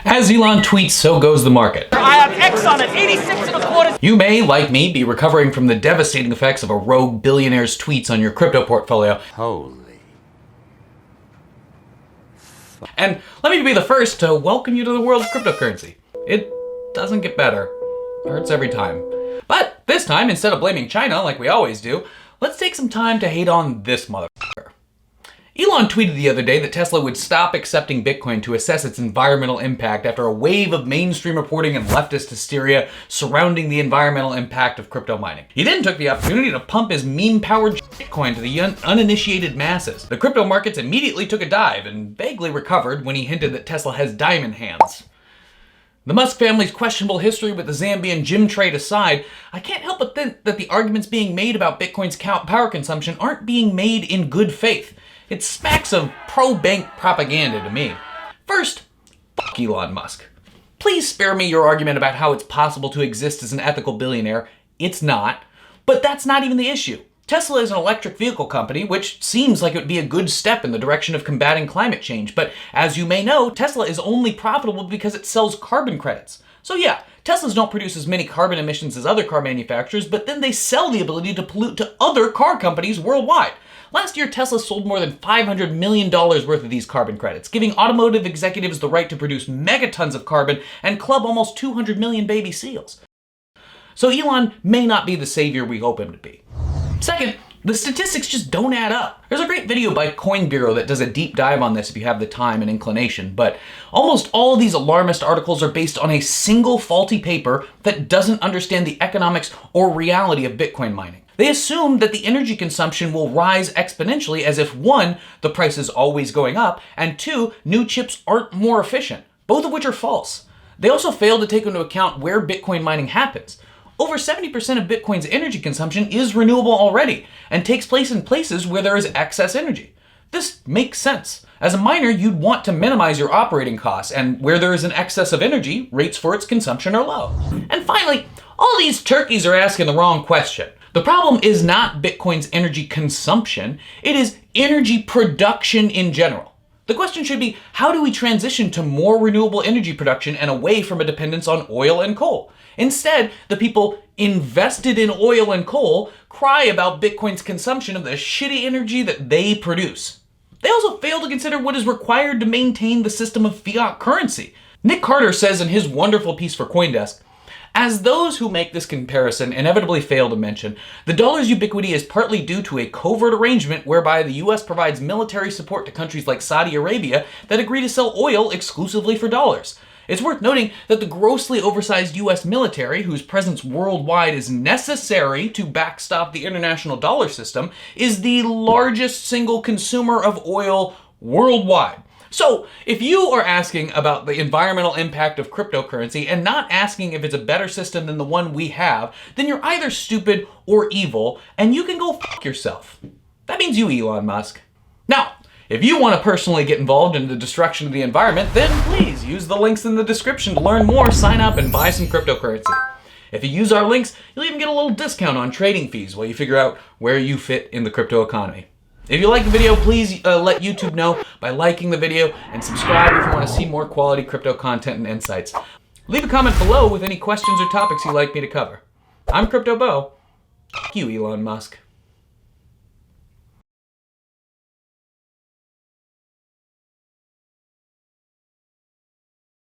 As Elon tweets, so goes the market. I have X on it, 86.25. You may, like me, be recovering from the devastating effects of a rogue billionaire's tweets on your crypto portfolio. Holy. And let me be the first to welcome you to the world of cryptocurrency. It doesn't get better. It hurts every time. But this time, instead of blaming China like we always do, let's take some time to hate on this motherfucker. Elon tweeted the other day that Tesla would stop accepting Bitcoin to assess its environmental impact after a wave of mainstream reporting and leftist hysteria surrounding the environmental impact of crypto mining. He then took the opportunity to pump his meme-powered Bitcoin to the uninitiated masses. The crypto markets immediately took a dive and vaguely recovered when he hinted that Tesla has diamond hands. The Musk family's questionable history with the Zambian gym trade aside, I can't help but think that the arguments being made about Bitcoin's power consumption aren't being made in good faith. It smacks of pro-bank propaganda to me. First, fuck Elon Musk. Please spare me your argument about how it's possible to exist as an ethical billionaire. It's not. But that's not even the issue. Tesla is an electric vehicle company, which seems like it would be a good step in the direction of combating climate change. But as you may know, Tesla is only profitable because it sells carbon credits. So yeah, Teslas don't produce as many carbon emissions as other car manufacturers, but then they sell the ability to pollute to other car companies worldwide. Last year, Tesla sold more than $500 million worth of these carbon credits, giving automotive executives the right to produce megatons of carbon and club almost 200 million baby seals. So Elon may not be the savior we hope him to be. Second, the statistics just don't add up. There's a great video by Coin Bureau that does a deep dive on this if you have the time and inclination, but almost all of these alarmist articles are based on a single faulty paper that doesn't understand the economics or reality of Bitcoin mining. They assume that the energy consumption will rise exponentially as if 1, the price is always going up, and 2, new chips aren't more efficient, both of which are false. They also fail to take into account where Bitcoin mining happens. Over 70% of Bitcoin's energy consumption is renewable already, and takes place in places where there is excess energy. This makes sense. As a miner, you'd want to minimize your operating costs, and where there is an excess of energy, rates for its consumption are low. And finally, all these turkeys are asking the wrong question. The problem is not Bitcoin's energy consumption, it is energy production in general. The question should be, how do we transition to more renewable energy production and away from a dependence on oil and coal? Instead, the people invested in oil and coal cry about Bitcoin's consumption of the shitty energy that they produce. They also fail to consider what is required to maintain the system of fiat currency. Nick Carter says in his wonderful piece for CoinDesk, as those who make this comparison inevitably fail to mention, the dollar's ubiquity is partly due to a covert arrangement whereby the US provides military support to countries like Saudi Arabia that agree to sell oil exclusively for dollars. It's worth noting that the grossly oversized US military, whose presence worldwide is necessary to backstop the international dollar system, is the largest single consumer of oil worldwide. So, if you are asking about the environmental impact of cryptocurrency and not asking if it's a better system than the one we have, then you're either stupid or evil, and you can go fuck yourself. That means you, Elon Musk. Now, if you want to personally get involved in the destruction of the environment, then please use the links in the description to learn more, sign up, and buy some cryptocurrency. If you use our links, you'll even get a little discount on trading fees while you figure out where you fit in the crypto economy. If you like the video, please let YouTube know by liking the video and subscribe if you want to see more quality crypto content and insights. Leave a comment below with any questions or topics you'd like me to cover. I'm Crypto Bo. F you, Elon Musk.